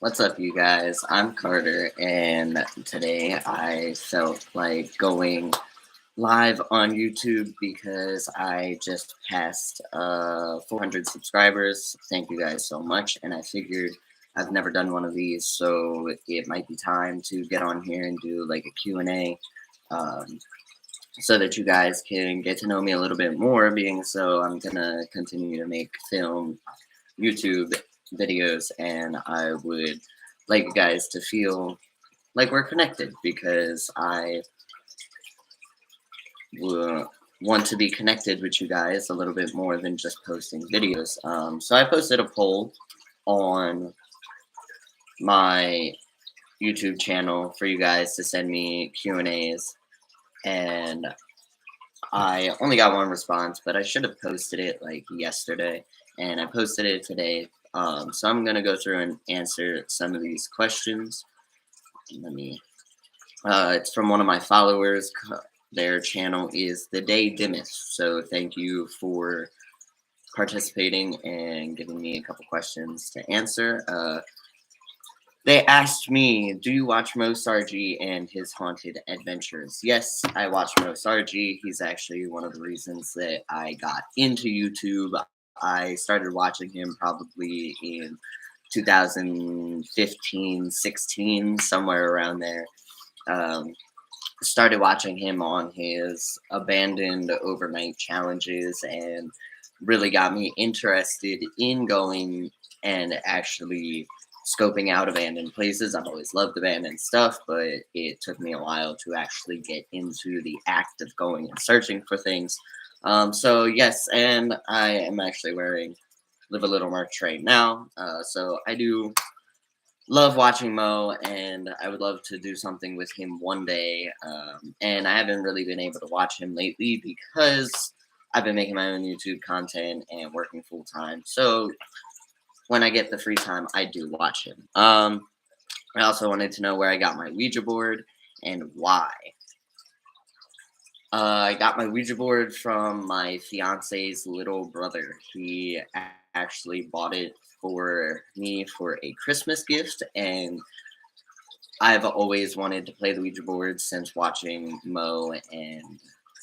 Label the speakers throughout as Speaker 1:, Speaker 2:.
Speaker 1: What's up, you guys? I'm Carter, and today I felt like going live on YouTube because I just passed 400 subscribers. Thank you guys so much, and I figured I've never done one of these, so it might be time to get on here and do like a Q&A, um, so that you guys can get to know me a little bit more, being so I'm gonna continue to make film YouTube videos, and I would like you guys to feel like we're connected because I want to be connected with you guys a little bit more than just posting videos. So I posted a poll on my YouTube channel for you guys to send me Q&As, and I only got one response, but I should have posted it like yesterday, and I posted it today. So I'm gonna go through and answer some of these questions. Let me. It's from one of my followers. Their channel is The Day Dimmeth. So thank you for participating and giving me a couple questions to answer. They asked me, do you watch Mo Sargi and his haunted adventures? Yes, I watch Mo Sargi. He's actually one of the reasons that I got into YouTube. I started watching him probably in 2015, 16, somewhere around there. Started watching him on his abandoned overnight challenges and really got me interested in going and actually scoping out abandoned places. I've always loved abandoned stuff, but it took me a while to actually get into the act of going and searching for things. So yes, and I am actually wearing Live a Little merch right now. So I do love watching Mo, and I would love to do something with him one day. And I haven't really been able to watch him lately because I've been making my own YouTube content and working full time. So when I get the free time, I do watch him. I also wanted to know where I got my Ouija board and why. I got my Ouija board from my fiance's little brother. He actually bought it for me for a Christmas gift, and I've always wanted to play the Ouija board since watching Mo and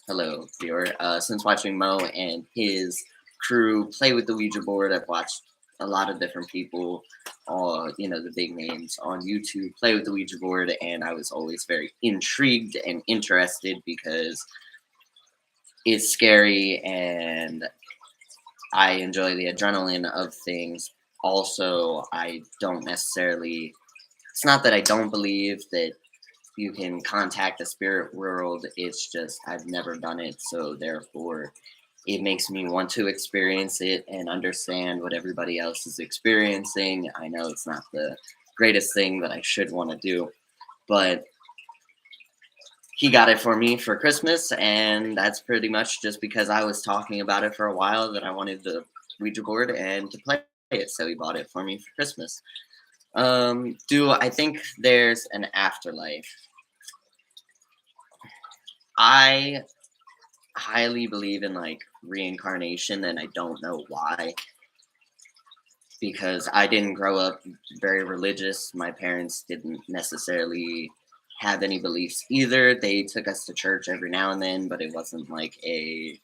Speaker 1: hello viewer. Since watching Mo and his crew play with the Ouija board, I've watched a lot of different people, the big names on YouTube play with the Ouija board, and I was always very intrigued and interested because it's scary and I enjoy the adrenaline of things. Also, I don't necessarily, it's not that I don't believe that you can contact the spirit world, it's just I've never done it, so therefore it makes me want to experience it and understand what everybody else is experiencing. I know it's not the greatest thing that I should want to do, but he got it for me for Christmas, and that's pretty much just because I was talking about it for a while that I wanted the Ouija board and to play it, so he bought it for me for Christmas. Do I think there's an afterlife? I highly believe in like reincarnation, and I don't know why. Because I didn't grow up very religious. My parents didn't necessarily have any beliefs either. They took us to church every now and then, but it wasn't like a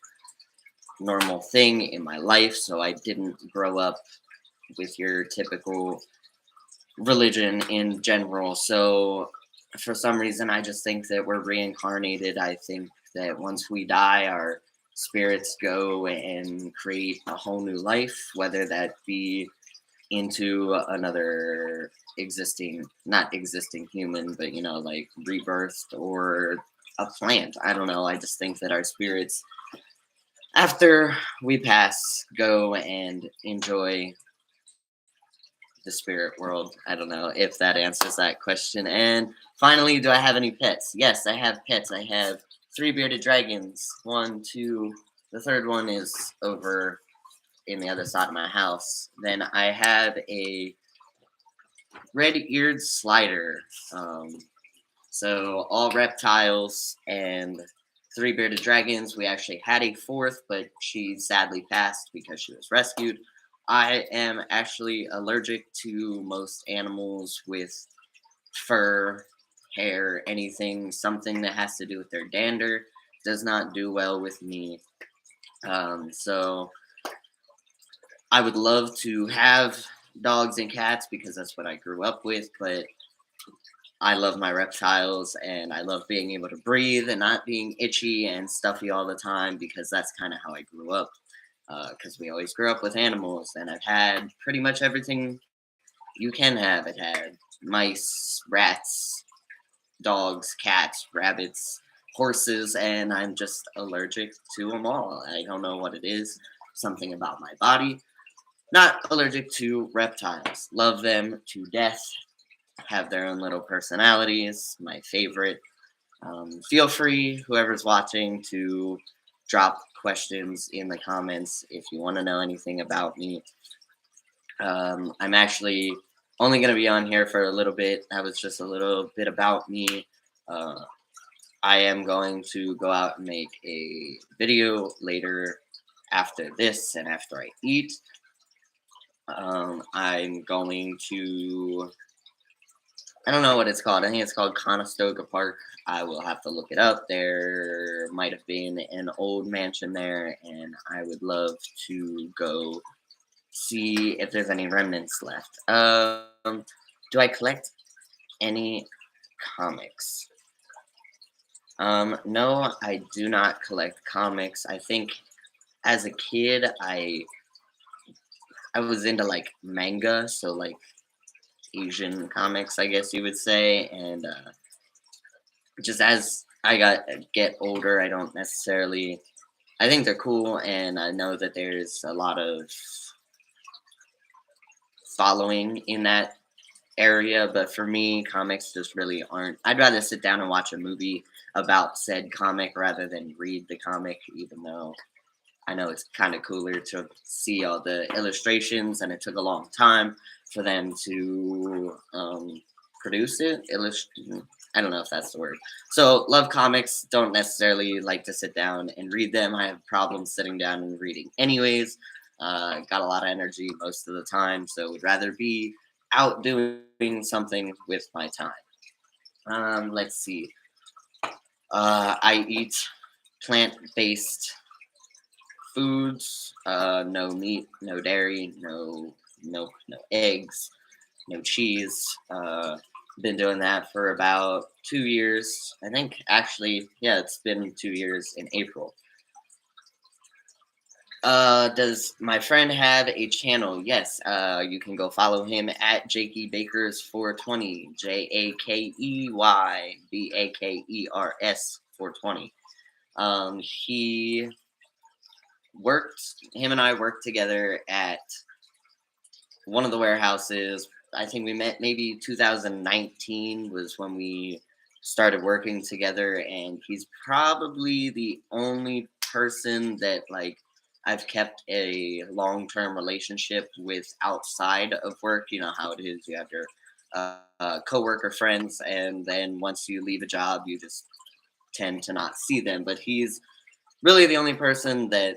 Speaker 1: normal thing in my life. So I didn't grow up with your typical religion in general. So for some reason, I just think that we're reincarnated. I think that once we die, our spirits go and create a whole new life, whether that be into another not existing human, but like rebirthed or a plant. I don't know. I just think that our spirits, after we pass, go and enjoy the spirit world. I don't know if that answers that question. And finally, do I have any pets? Yes, I have pets. I have 3 bearded dragons. 1, 2. The third one is over in the other side of my house. Then I have a red-eared slider. So all reptiles and 3 bearded dragons. We actually had a 4th, but she sadly passed because she was rescued. I am actually allergic to most animals with fur, hair, anything, something that has to do with their dander does not do well with me. So I would love to have dogs and cats because that's what I grew up with, but I love my reptiles and I love being able to breathe and not being itchy and stuffy all the time because that's kind of how I grew up. Because we always grew up with animals, and I've had pretty much everything you can have. It had mice, rats, dogs, cats, rabbits, horses, and I'm just allergic to them all. I don't know what it is. Something about my body. Not allergic to reptiles. Love them to death. Have their own little personalities. My favorite. Feel free, whoever's watching, to drop questions in the comments if you want to know anything about me. I'm actually only going to be on here for a little bit. That was just a little bit about me. Uh, I am going to go out and make a video later after this and after I eat. I'm going to, I don't know what it's called. I think it's called Conestoga Park. I will have to look it up. There might have been an old mansion there, and I would love to go see if there's any remnants left. Do I collect any comics? No, I do not collect comics. I think as a kid, I was into like manga, so like Asian comics, I guess you would say, and just as I get older, I don't necessarily. I think they're cool, and I know that there's a lot of following in that area, but for me, comics just really aren't. I'd rather sit down and watch a movie about said comic rather than read the comic, even though I know it's kind of cooler to see all the illustrations, and it took a long time for them to produce it. I don't know if that's the word. So, love comics, don't necessarily like to sit down and read them. I have problems sitting down and reading, anyways. Got a lot of energy most of the time, so would rather be out doing something with my time. Let's see. I eat plant-based foods. No meat, no dairy, no milk, no eggs, no cheese. Been doing that for about 2 years. I think actually, yeah, it's been 2 years in April. Does my friend have a channel? Yes. You can go follow him at Jakey Bakers 420. JAKEYBAKERS 420. He worked. Him and I worked together at one of the warehouses. I think we met maybe 2019 was when we started working together, and he's probably the only person that like I've kept a long-term relationship with outside of work. You know how it is. You have your coworker friends, and then once you leave a job, you just tend to not see them. But he's really the only person that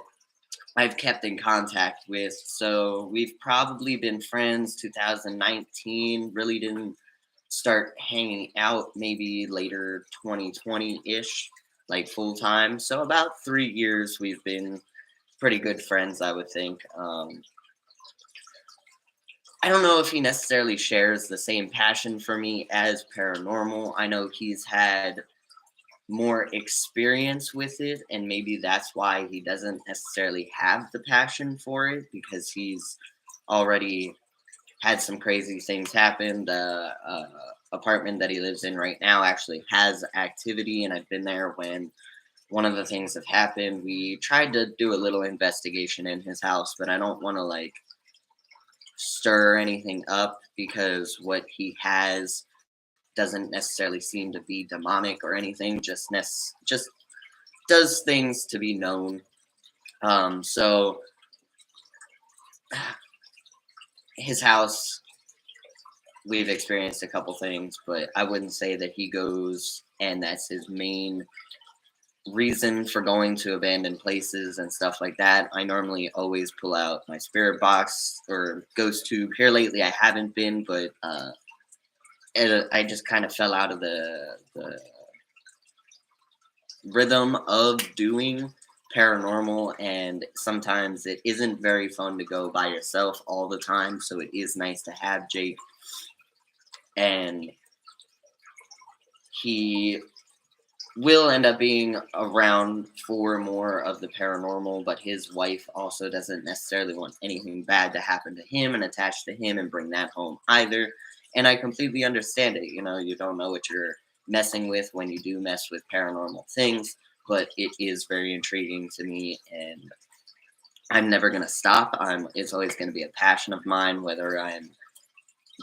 Speaker 1: I've kept in contact with. So we've probably been friends 2019. Really didn't start hanging out maybe later 2020-ish, like full time. So about 3 years we've been pretty good friends, I would think. I don't know if he necessarily shares the same passion for me as paranormal. I know he's had more experience with it, and maybe that's why he doesn't necessarily have the passion for it because he's already had some crazy things happen. The apartment that he lives in right now actually has activity, and I've been there when one of the things that happened. We tried to do a little investigation in his house, but I don't want to like stir anything up because what he has doesn't necessarily seem to be demonic or anything. Just does things to be known. So his house, we've experienced a couple things, but I wouldn't say that he goes and that's his main reason for going to abandoned places and stuff like that, I normally always pull out my spirit box or ghost tube. Here lately, I haven't been, but I just kind of fell out of the rhythm of doing paranormal, and sometimes it isn't very fun to go by yourself all the time. So it is nice to have Jake, and he will end up being around for more of the paranormal, but his wife also doesn't necessarily want anything bad to happen to him and attach to him and bring that home either. And I completely understand it. You know, you don't know what you're messing with when you do mess with paranormal things, but it is very intriguing to me, and I'm never going to stop. It's always going to be a passion of mine, whether I'm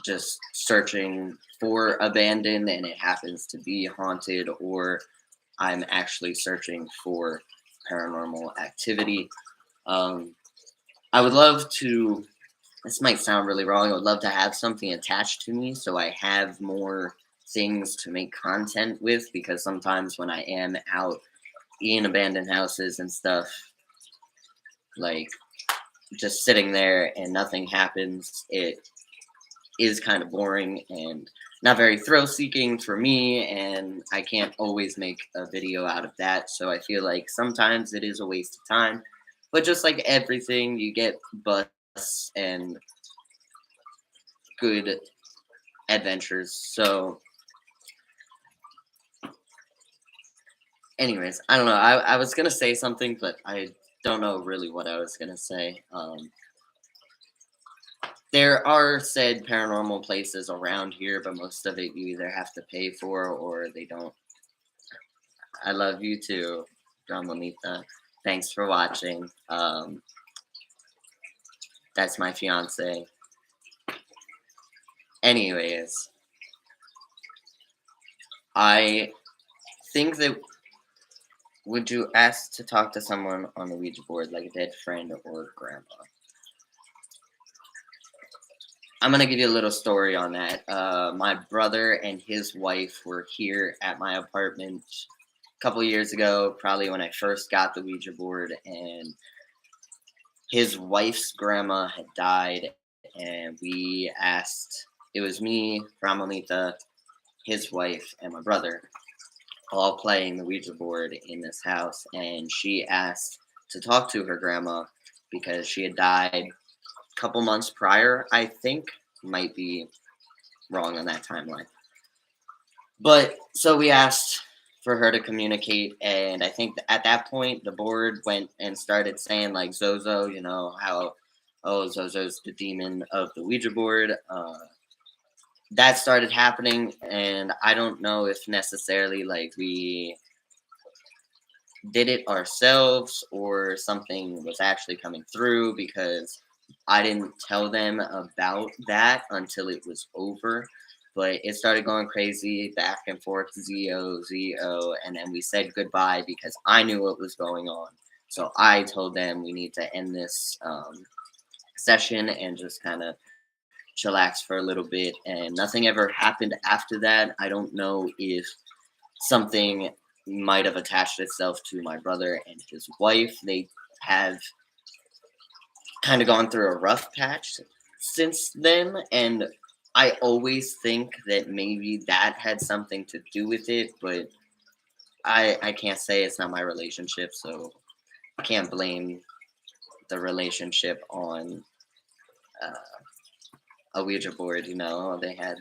Speaker 1: just searching for abandoned and it happens to be haunted, or I'm actually searching for paranormal activity. Um, I would love to, this might sound really wrong, I would love to have something attached to me so I have more things to make content with, because sometimes when I am out in abandoned houses and stuff, like just sitting there and nothing happens, it is kind of boring and not very thrill seeking for me, and I can't always make a video out of that. So I feel like sometimes it is a waste of time. But just like everything, you get busts and good adventures. So, anyways, I don't know. I was gonna say something, but I don't know really what I was gonna say. There are said paranormal places around here, but most of it you either have to pay for or they don't. I love you too, Ramonita. Thanks for watching. That's my fiance. Anyways, I think that, would you ask to talk to someone on the Ouija board, like a dead friend or grandma? I'm gonna give you a little story on that. My brother and his wife were here at my apartment a couple years ago, probably when I first got the Ouija board, and his wife's grandma had died, and we asked. It was me, Ramonita, his wife, and my brother, all playing the Ouija board in this house, and she asked to talk to her grandma because she had died a couple months prior, I think. Might be wrong on that timeline. But so we asked for her to communicate, and I think at that point the board went and started saying like Zozo, you know how, oh, Zozo's the demon of the Ouija board. That started happening, and I don't know if necessarily like we did it ourselves or something was actually coming through, because I didn't tell them about that until it was over. But it started going crazy, back and forth, ZO, and then we said goodbye because I knew what was going on. So I told them we need to end this session and just kind of chillax for a little bit. And nothing ever happened after that. I don't know if something might have attached itself to my brother and his wife. They have kind of gone through a rough patch since then, and I always think that maybe that had something to do with it, but I can't say. It's not my relationship, so I can't blame the relationship on a Ouija board. You know, they had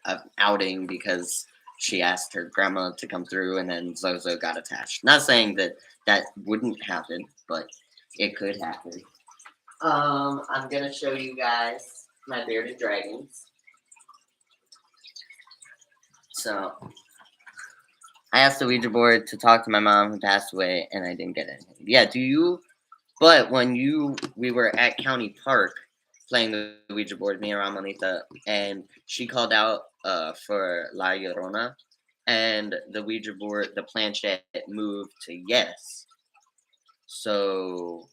Speaker 1: an outing because she asked her grandma to come through, and then Zozo got attached. Not saying that that wouldn't happen, but it could happen. I'm gonna show you guys my bearded dragons. So I asked the Ouija board to talk to my mom who passed away, and I didn't get anything. Yeah, do you? But when we were at County Park playing the Ouija board, me and Ramonita, and she called out for La Llorona, and the Ouija board, the planchette moved to yes. So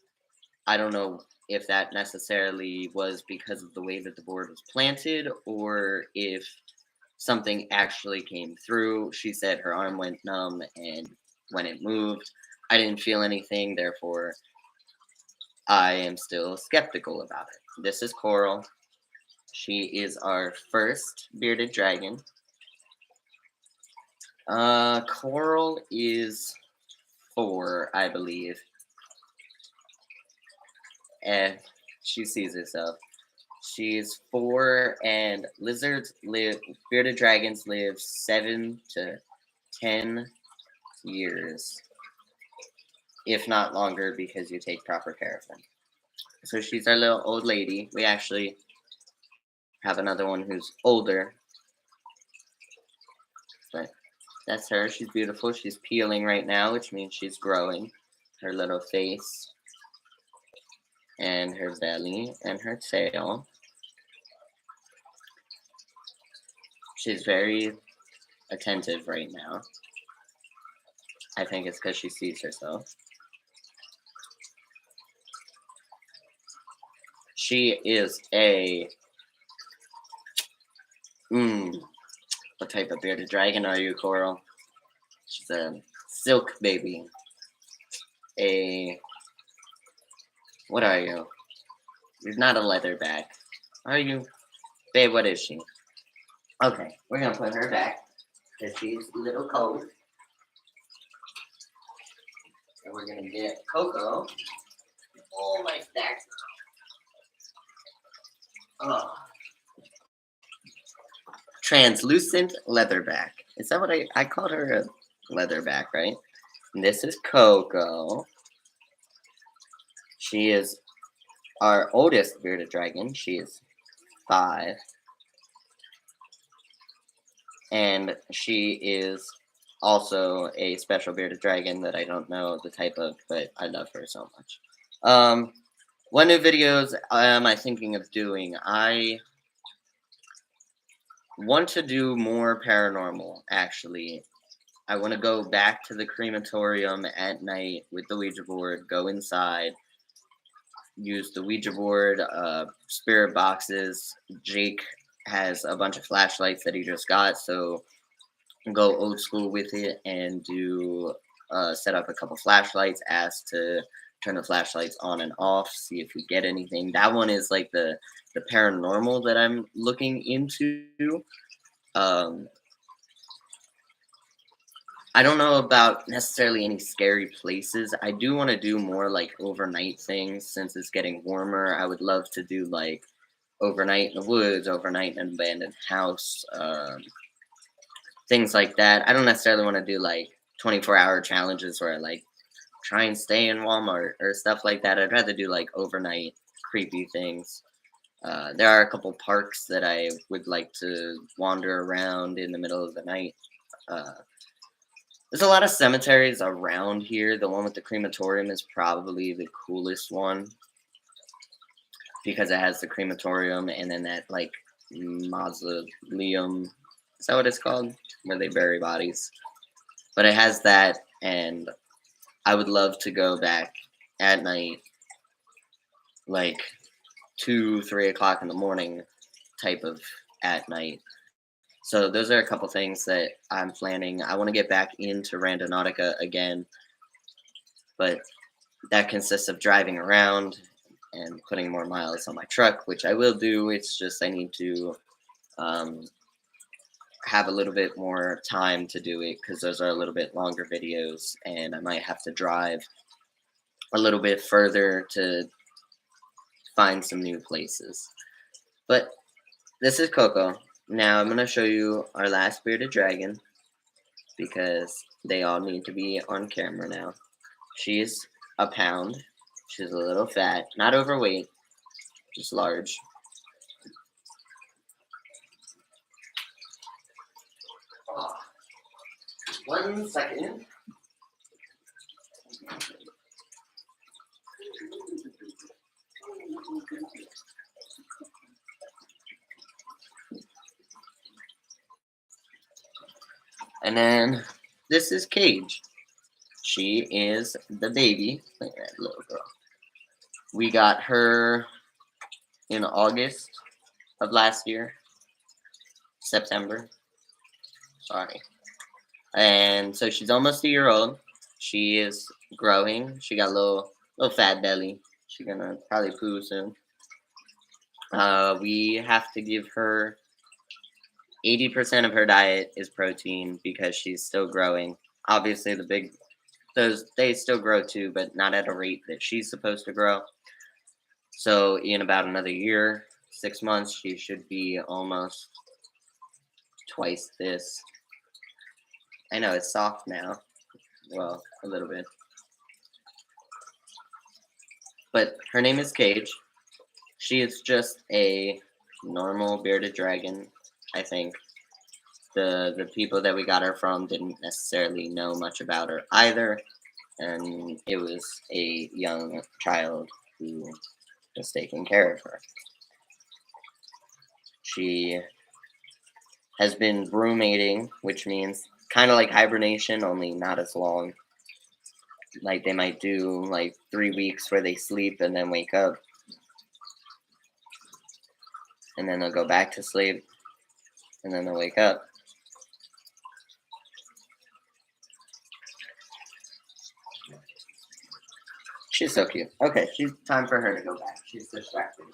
Speaker 1: I don't know if that necessarily was because of the way that the board was planted, or if something actually came through. She said her arm went numb, and when it moved, I didn't feel anything. Therefore, I am still skeptical about it. This is Coral. She is our first bearded dragon. Coral is 4, I believe. And she sees herself. She's 4, and bearded dragons live 7 to 10 years, if not longer, because you take proper care of them. So she's our little old lady. We actually have another one who's older, but that's her. She's beautiful. She's peeling right now, which means she's growing. Her little face, and her belly, and her tail. She's very attentive right now. I think it's because she sees herself. She is a... what type of bearded dragon are you, Coral? She's a silk baby. What are you? You're not a leatherback. Are you? Babe, what is she? Okay, we're gonna put her back because she's a little cold. And we're gonna get Coco. Oh, my stack. Oh. Translucent leatherback. Is that what I called her a leatherback, right? And this is Coco. She is our oldest bearded dragon. She is 5. And she is also a special bearded dragon that I don't know the type of, but I love her so much. What new videos am I thinking of doing? I want to do more paranormal, actually. I want to go back to the crematorium at night with the Ouija board, go inside, use the Ouija board, spirit boxes. Jake has a bunch of flashlights that he just got, so go old school with it and do set up a couple flashlights, ask to turn the flashlights on and off, see if we get anything. That one is like the paranormal that I'm looking into. I don't know about necessarily any scary places. I do want to do more like overnight things since it's getting warmer. I would love to do like overnight in the woods, overnight in an abandoned house, things like that. I don't necessarily want to do like 24-hour challenges where I like try and stay in Walmart or stuff like that. I'd rather do like overnight creepy things. There are a couple parks that I would like to wander around in the middle of the night. There's a lot of cemeteries around here. The one with the crematorium is probably the coolest one because it has the crematorium and then that like mausoleum. Is that what it's called? Where they bury bodies. But it has that, and I would love to go back at night, like 2, 3 o'clock in the morning type of at night. So those are a couple things that I'm planning. I want to get back into Randonautica again, but that consists of driving around and putting more miles on my truck, which I will do. It's just I need to have a little bit more time to do it because those are a little bit longer videos, and I might have to drive a little bit further to find some new places. But this is Coco. Now I'm going to show you our last bearded dragon because they all need to be on camera now. She's a pound. She's a little fat, not overweight, just large. Oh, 1 second. And then this is Cage. She is the baby. Look at that little girl. We got her in August of last year, September. Sorry. And so she's almost a year old. She is growing. She got a little fat belly. She's gonna probably poo soon. We have to give her 80% of her diet is protein because she's still growing. Obviously, those they still grow too, but not at a rate that she's supposed to grow. So in about another year, 6 months, she should be almost twice this. I know it's soft now. Well, a little bit. But her name is Cage. She is just a normal bearded dragon, I think. The people that we got her from didn't necessarily know much about her either, and it was a young child who was taking care of her. She has been brumating, which means kind of like hibernation, only not as long. Like they might do like 3 weeks where they sleep and then wake up, and then they'll go back to sleep, and then they'll wake up. She's so cute. Okay, she's time for her to go back. She's distracted.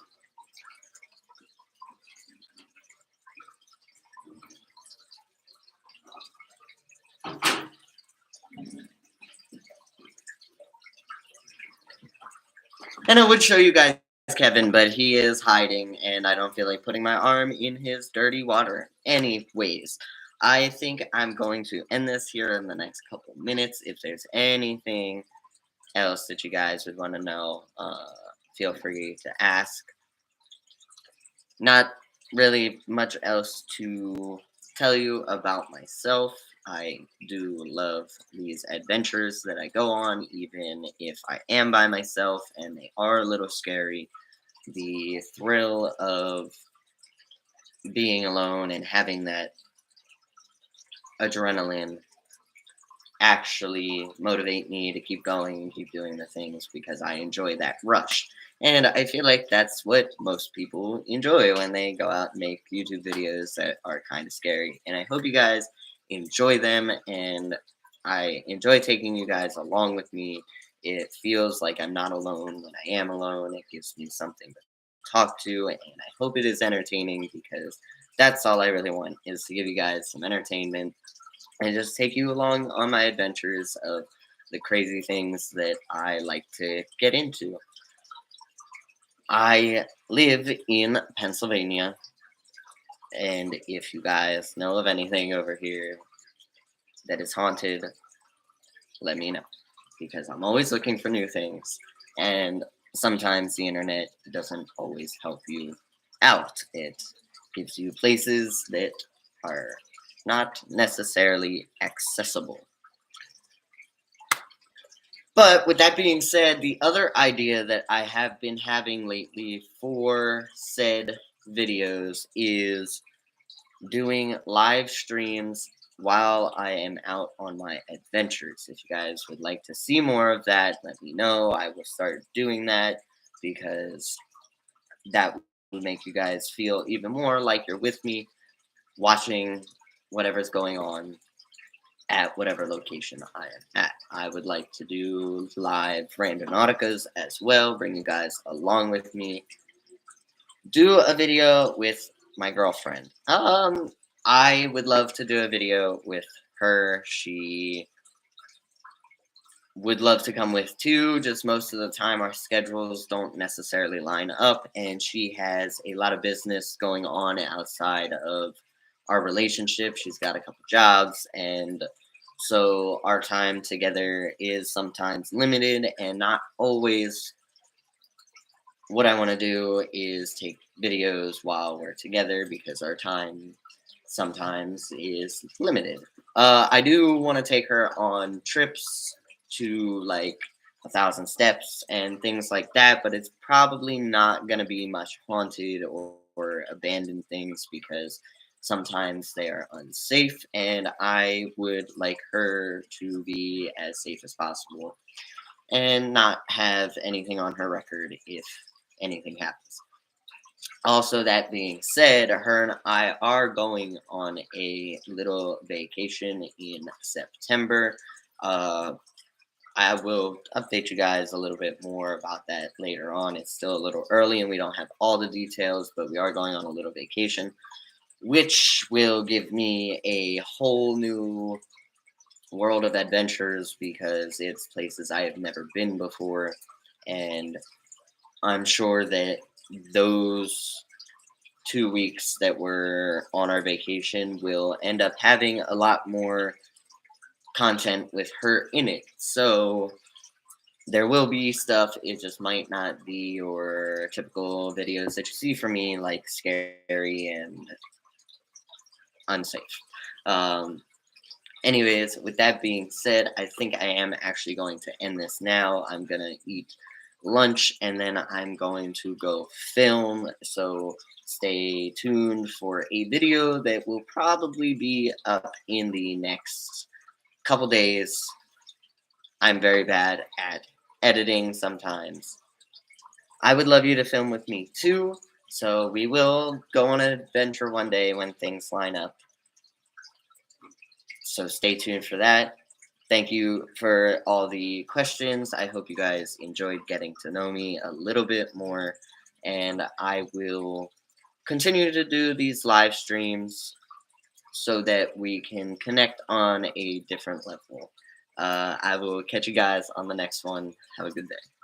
Speaker 1: And I would show you guys Kevin, but he is hiding, and I don't feel like putting my arm in his dirty water. Anyways, I think I'm going to end this here in the next couple minutes. If there's anything else that you guys would want to know, feel free to ask. Not really much else to tell you about myself. I do love these adventures that I go on, even if I am by myself and they are a little scary. The thrill of being alone and having that adrenaline actually motivate me to keep going and keep doing the things because I enjoy that rush. And I feel like that's what most people enjoy when they go out and make YouTube videos that are kind of scary. And I hope you guys enjoy them, and I enjoy taking you guys along with me. It feels like I'm not alone when I am alone. It gives me something to talk to, and I hope it is entertaining because that's all I really want, is to give you guys some entertainment and just take you along on my adventures of the crazy things that I like to get into. I live in Pennsylvania, and if you guys know of anything over here that is haunted, let me know, because I'm always looking for new things, and sometimes the internet doesn't always help you out. It gives you places that are not necessarily accessible. But with that being said, the other idea that I have been having lately for said videos is doing live streams while I am out on my adventures. If you guys would like to see more of that, let me know. I will start doing that because that will make you guys feel even more like you're with me watching whatever's going on at whatever location I am at. I would like to do live randonauticas as well, bring you guys along with me. Do a video with my girlfriend. I would love to do a video with her. She would love to come with too, just most of the time our schedules don't necessarily line up, and she has a lot of business going on outside of our relationship. She's got a couple jobs, and so our time together is sometimes limited, and not always what I want to do is take videos while we're together because our time sometimes is limited. I do want to take her on trips to like 1,000 steps and things like that, but it's probably not going to be much haunted or abandoned things because sometimes they are unsafe, and I would like her to be as safe as possible and not have anything on her record if anything happens. Also, that being said, her and I are going on a little vacation in September. Uh, I will update you guys a little bit more about that later on. It's still a little early and we don't have all the details, but we are going on a little vacation, which will give me a whole new world of adventures because it's places I have never been before. And I'm sure that those 2 weeks that we're on our vacation will end up having a lot more content with her in it. So there will be stuff, it just might not be your typical videos that you see from me, like scary and unsafe. Um, Anyways, with that being said, I think I am actually going to end this now. I'm gonna eat lunch and then I'm going to go film. So stay tuned for a video that will probably be up in the next couple days. I'm very bad at editing sometimes. I would love you to film with me too. So we will go on an adventure one day when things line up. So stay tuned for that. Thank you for all the questions. I hope you guys enjoyed getting to know me a little bit more. And I will continue to do these live streams so that we can connect on a different level. I will catch you guys on the next one. Have a good day.